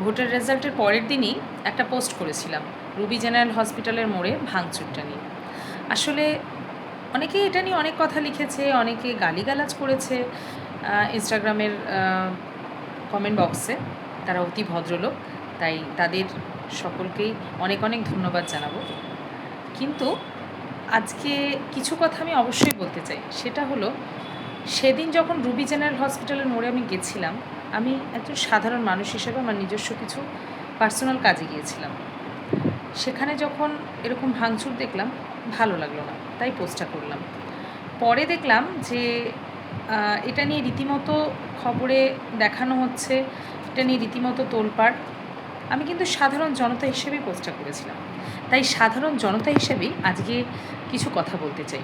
ভোটের রেজাল্টের পরের দিনই একটা পোস্ট করেছিলাম রুবি জেনারেল হসপিটালের মোড়ে ভাঙচুরটা নিয়ে। আসলে অনেকেই এটা নিয়ে অনেক কথা লিখেছে, অনেকে গালিগালাজ করেছে ইনস্টাগ্রামের কমেন্ট বক্সে। তারা অতি ভদ্রলোক, তাই তাদের সকলকেই অনেক অনেক ধন্যবাদ জানাবো। কিন্তু আজকে কিছু কথা আমি অবশ্যই বলতে চাই। সেটা হলো, সেদিন যখন রুবি জেনারেল হসপিটালের মোড়ে আমি গেছিলাম, আমি একজন সাধারণ মানুষ হিসেবে আমার নিজস্ব কিছু পার্সোনাল কাজে গিয়েছিলাম। সেখানে যখন এরকম ভাঙচুর দেখলাম, ভালো লাগলো না, তাই পোস্টটা করলাম। পরে দেখলাম যে এটা নিয়ে রীতিমতো খবরে দেখানো হচ্ছে, এটা নিয়ে রীতিমতো তোলপাড়। আমি কিন্তু সাধারণ জনতা হিসেবেই পোস্টটা করেছিলাম, তাই সাধারণ জনতা হিসেবেই আজকে কিছু কথা বলতে চাই।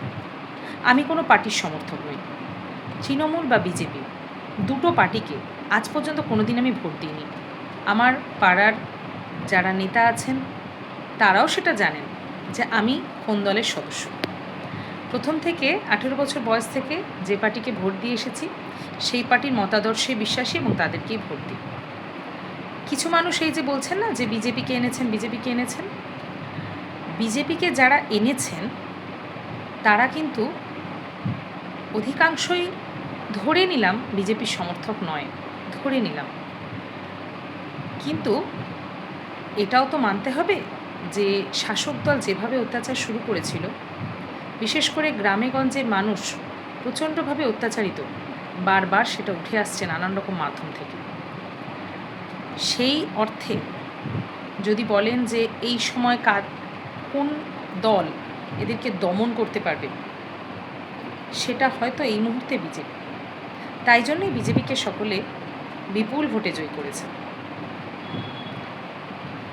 আমি কোনো পার্টির সমর্থক নই, তৃণমূল বা বিজেপি দুটো পার্টিকে আজ পর্যন্ত কোনো দিন আমি ভোট দিইনি। আমার পাড়ার যারা নেতা আছেন তারাও সেটা জানেন যে আমি কোন দলের সদস্য। প্রথম থেকে 18 বছর বয়স থেকে যে পার্টিকে ভোট দিয়ে এসেছি, সেই পার্টির মতাদর্শে বিশ্বাসী এবং তাদেরকেই ভোট দিই। কিছু মানুষ এই যে বলছেন না যে বিজেপিকে এনেছেন, বিজেপিকে এনেছেন, বিজেপিকে যারা এনেছেন তারা কিন্তু অধিকাংশই ধরে নিলাম বিজেপির সমর্থক নয়, ধরে নিলাম। কিন্তু এটাও তো মানতে হবে যে শাসক দল যেভাবে অত্যাচার শুরু করেছিল, বিশেষ করে গ্রামেগঞ্জের মানুষ প্রচণ্ডভাবে অত্যাচারিত, বারবার সেটা উঠে আসছে নানান রকম মাধ্যম থেকে। সেই অর্থে যদি বলেন যে এই সময় কোন দল এদেরকে দমন করতে পারবে, সেটা হয়তো এই মুহূর্তে বিজেপি। তাই জন্যই বিজেপিকে সকলে বিপুল ভোটে জয় করেছে।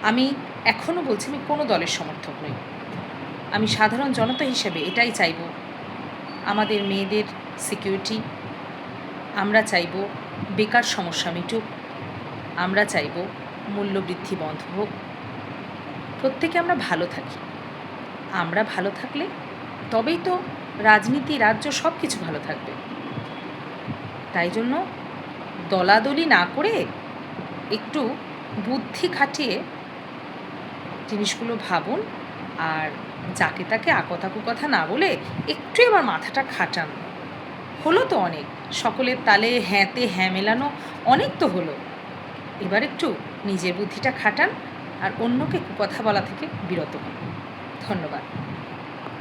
আমি এখনও বলছি, আমি কোনো দলের সমর্থক নই। আমি সাধারণ জনতা হিসেবে এটাই চাইব, আমাদের মেয়েদের সিকিউরিটি, আমরা চাইব বেকার সমস্যা মিটুক, আমরা চাইব মূল্যবৃদ্ধি বন্ধ হোক, প্রত্যেকে আমরা ভালো থাকি। আমরা ভালো থাকলে তবেই তো রাজনীতি, রাজ্য সব কিছু ভালো থাকবে। তাই জন্য দলাদলি না করে একটু বুদ্ধি খাটিয়ে জিনিসগুলো ভাবুন, আর যাকে তাকে আকতাকু কথা না বলে একটু এবার মাথাটা খাটান। হলো তো অনেক, সকলের তালে হ্যাঁতে হ্যাঁ মেলানো অনেক তো হলো। এবার একটু নিজের বুদ্ধিটা খাটান আর অন্যকে কুকথা বলা থেকে বিরত হন। ধন্যবাদ।